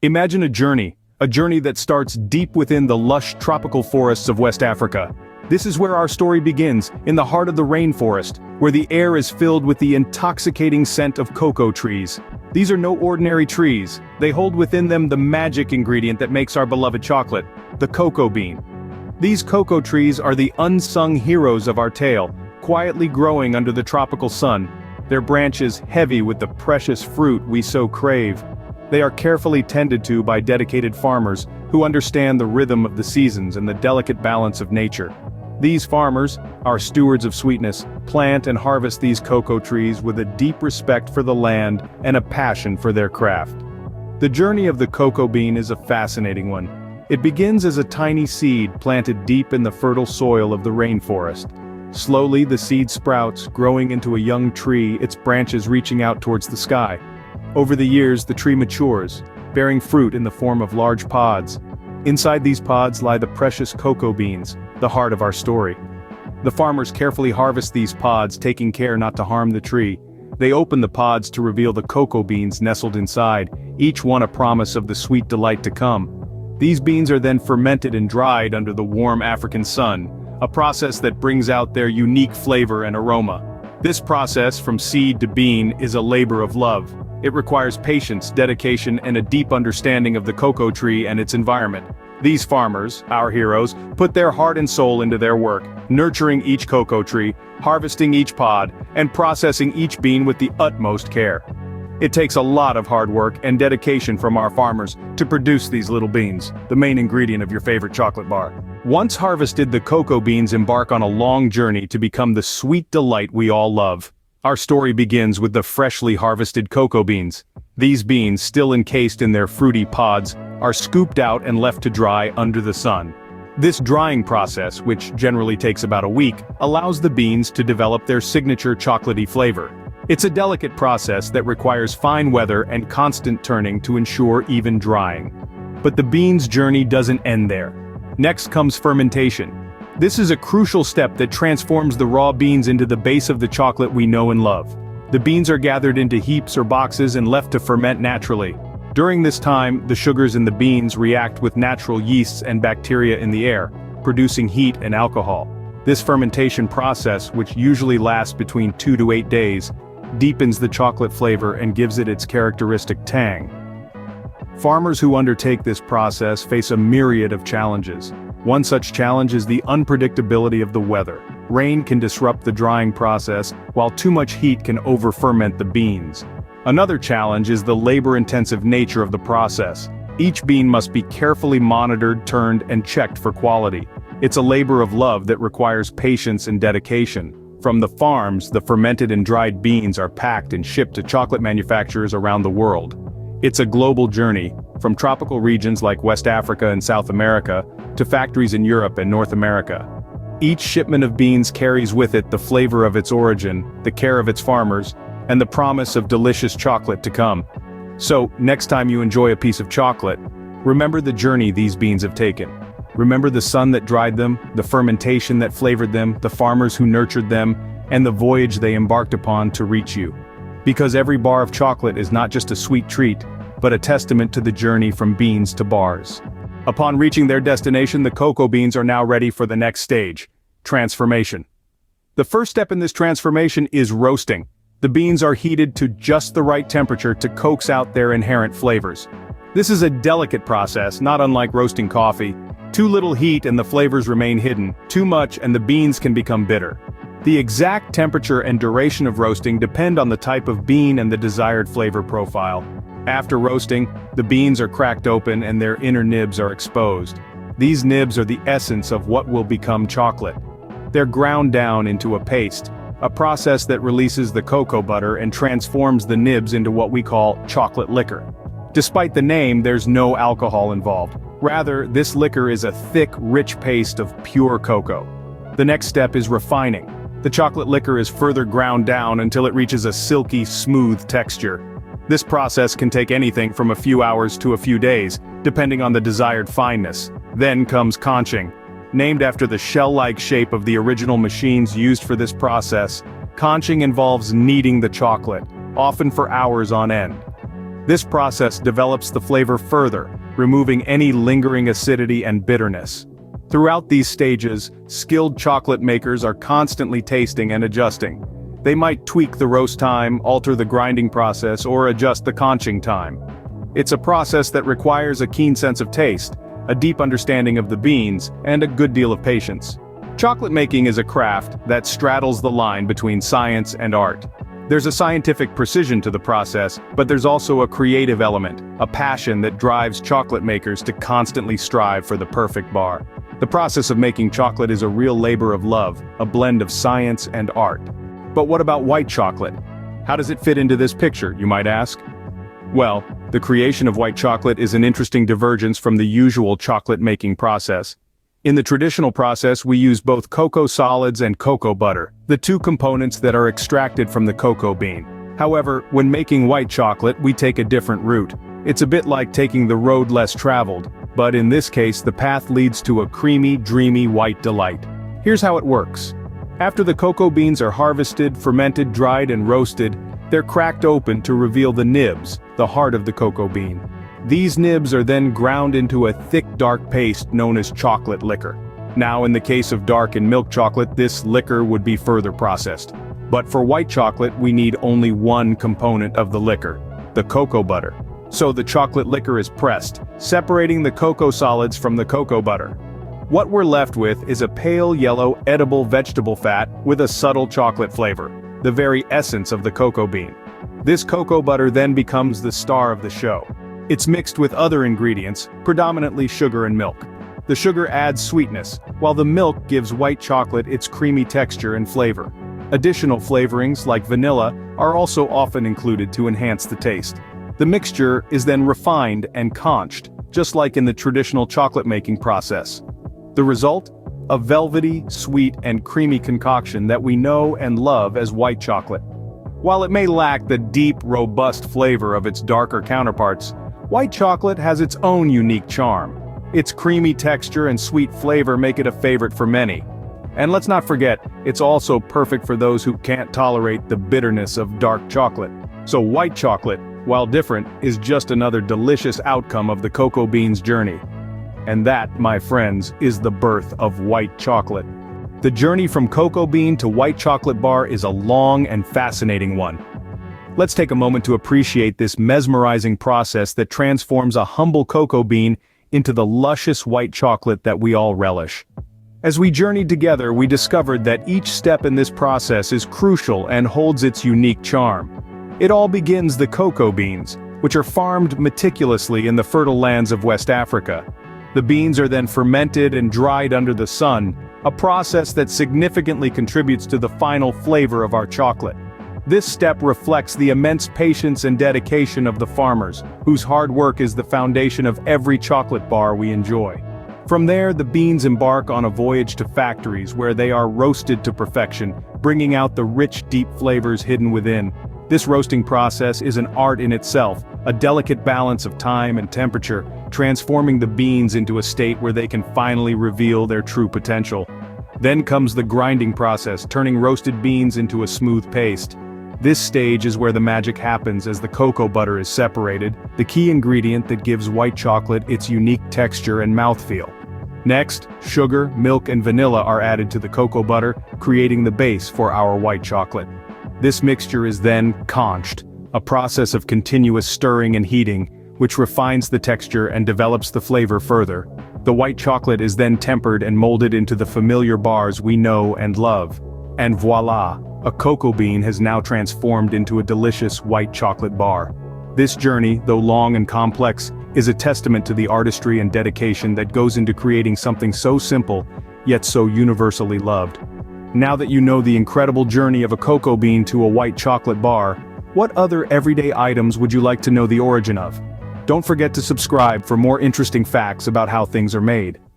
Imagine a journey that starts deep within the lush tropical forests of West Africa. This is where our story begins, in the heart of the rainforest, where the air is filled with the intoxicating scent of cocoa trees. These are no ordinary trees. They hold within them the magic ingredient that makes our beloved chocolate, the cocoa bean. These cocoa trees are the unsung heroes of our tale, quietly growing under the tropical sun, their branches heavy with the precious fruit we so crave. They are carefully tended to by dedicated farmers who understand the rhythm of the seasons and the delicate balance of nature. These farmers, our stewards of sweetness, plant and harvest these cocoa trees with a deep respect for the land and a passion for their craft. The journey of the cocoa bean is a fascinating one. It begins as a tiny seed planted deep in the fertile soil of the rainforest. Slowly the seed sprouts, growing into a young tree, its branches reaching out towards the sky. Over the years, the tree matures, bearing fruit in the form of large pods. Inside these pods lie the precious cocoa beans, the heart of our story. The farmers carefully harvest these pods, taking care not to harm the tree. They open the pods to reveal the cocoa beans nestled inside, each one a promise of the sweet delight to come. These beans are then fermented and dried under the warm African sun, a process that brings out their unique flavor and aroma. This process, from seed to bean, is a labor of love. It requires patience, dedication, and a deep understanding of the cocoa tree and its environment. These farmers, our heroes, put their heart and soul into their work, nurturing each cocoa tree, harvesting each pod, and processing each bean with the utmost care. It takes a lot of hard work and dedication from our farmers to produce these little beans, the main ingredient of your favorite chocolate bar. Once harvested, the cocoa beans embark on a long journey to become the sweet delight we all love. Our story begins with the freshly harvested cocoa beans. These beans, still encased in their fruity pods, are scooped out and left to dry under the sun. This drying process, which generally takes about a week, allows the beans to develop their signature chocolatey flavor. It's a delicate process that requires fine weather and constant turning to ensure even drying. But the beans' journey doesn't end there. Next comes fermentation. This is a crucial step that transforms the raw beans into the base of the chocolate we know and love. The beans are gathered into heaps or boxes and left to ferment naturally. During this time, the sugars in the beans react with natural yeasts and bacteria in the air, producing heat and alcohol. This fermentation process, which usually lasts between 2 to 8 days, deepens the chocolate flavor and gives it its characteristic tang. Farmers who undertake this process face a myriad of challenges. One such challenge is the unpredictability of the weather. Rain can disrupt the drying process, while too much heat can over-ferment the beans. Another challenge is the labor-intensive nature of the process. Each bean must be carefully monitored, turned, and checked for quality. It's a labor of love that requires patience and dedication. From the farms, the fermented and dried beans are packed and shipped to chocolate manufacturers around the world. It's a global journey, from tropical regions like West Africa and South America, to factories in Europe and North America. Each shipment of beans carries with it the flavor of its origin, the care of its farmers, and the promise of delicious chocolate to come. So, next time you enjoy a piece of chocolate, remember the journey these beans have taken. Remember the sun that dried them, the fermentation that flavored them, the farmers who nurtured them, and the voyage they embarked upon to reach you. Because every bar of chocolate is not just a sweet treat, but a testament to the journey from beans to bars. Upon reaching their destination, the cocoa beans are now ready for the next stage: transformation. The first step in this transformation is roasting. The beans are heated to just the right temperature to coax out their inherent flavors. This is a delicate process, not unlike roasting coffee. Too little heat and the flavors remain hidden, too much and the beans can become bitter. The exact temperature and duration of roasting depend on the type of bean and the desired flavor profile. After roasting, the beans are cracked open and their inner nibs are exposed. These nibs are the essence of what will become chocolate. They're ground down into a paste, a process that releases the cocoa butter and transforms the nibs into what we call chocolate liquor. Despite the name, there's no alcohol involved. Rather, this liquor is a thick, rich paste of pure cocoa. The next step is refining. The chocolate liquor is further ground down until it reaches a silky, smooth texture. This process can take anything from a few hours to a few days, depending on the desired fineness. Then comes conching. Named after the shell-like shape of the original machines used for this process, conching involves kneading the chocolate, often for hours on end. This process develops the flavor further, removing any lingering acidity and bitterness. Throughout these stages, skilled chocolate makers are constantly tasting and adjusting. They might tweak the roast time, alter the grinding process, or adjust the conching time. It's a process that requires a keen sense of taste, a deep understanding of the beans, and a good deal of patience. Chocolate making is a craft that straddles the line between science and art. There's a scientific precision to the process, but there's also a creative element, a passion that drives chocolate makers to constantly strive for the perfect bar. The process of making chocolate is a real labor of love, a blend of science and art. But what about white chocolate? How does it fit into this picture, you might ask? Well, the creation of white chocolate is an interesting divergence from the usual chocolate making process. In the traditional process, we use both cocoa solids and cocoa butter, the two components that are extracted from the cocoa bean. However, when making white chocolate, we take a different route. It's a bit like taking the road less traveled, but in this case the path leads to a creamy, dreamy white delight. Here's how it works. After the cocoa beans are harvested, fermented, dried, and roasted, they're cracked open to reveal the nibs, the heart of the cocoa bean. These nibs are then ground into a thick dark paste known as chocolate liquor. Now in the case of dark and milk chocolate, this liquor would be further processed. But for white chocolate we need only one component of the liquor, the cocoa butter. So the chocolate liquor is pressed, separating the cocoa solids from the cocoa butter. What we're left with is a pale yellow edible vegetable fat with a subtle chocolate flavor, the very essence of the cocoa bean. This cocoa butter then becomes the star of the show. It's mixed with other ingredients, predominantly sugar and milk. The sugar adds sweetness, while the milk gives white chocolate its creamy texture and flavor. Additional flavorings, like vanilla, are also often included to enhance the taste. The mixture is then refined and conched, just like in the traditional chocolate making process. The result? A velvety, sweet, and creamy concoction that we know and love as white chocolate. While it may lack the deep, robust flavor of its darker counterparts, white chocolate has its own unique charm. Its creamy texture and sweet flavor make it a favorite for many. And let's not forget, it's also perfect for those who can't tolerate the bitterness of dark chocolate. So white chocolate, while different, is just another delicious outcome of the cocoa bean's journey. And that, my friends, is the birth of white chocolate. The journey from cocoa bean to white chocolate bar is a long and fascinating one. Let's take a moment to appreciate this mesmerizing process that transforms a humble cocoa bean into the luscious white chocolate that we all relish. As we journeyed together, we discovered that each step in this process is crucial and holds its unique charm. It all begins the cocoa beans, which are farmed meticulously in the fertile lands of West Africa. The beans are then fermented and dried under the sun, a process that significantly contributes to the final flavor of our chocolate. This step reflects the immense patience and dedication of the farmers, whose hard work is the foundation of every chocolate bar we enjoy. From there, the beans embark on a voyage to factories where they are roasted to perfection, bringing out the rich, deep flavors hidden within. This roasting process is an art in itself, a delicate balance of time and temperature, transforming the beans into a state where they can finally reveal their true potential. Then comes the grinding process, turning roasted beans into a smooth paste. This stage is where the magic happens as the cocoa butter is separated, the key ingredient that gives white chocolate its unique texture and mouthfeel. Next, sugar, milk, and vanilla are added to the cocoa butter, creating the base for our white chocolate. This mixture is then conched, a process of continuous stirring and heating, which refines the texture and develops the flavor further. The white chocolate is then tempered and molded into the familiar bars we know and love. And voila! A cocoa bean has now transformed into a delicious white chocolate bar. This journey, though long and complex, is a testament to the artistry and dedication that goes into creating something so simple, yet so universally loved. Now that you know the incredible journey of a cocoa bean to a white chocolate bar, what other everyday items would you like to know the origin of? Don't forget to subscribe for more interesting facts about how things are made.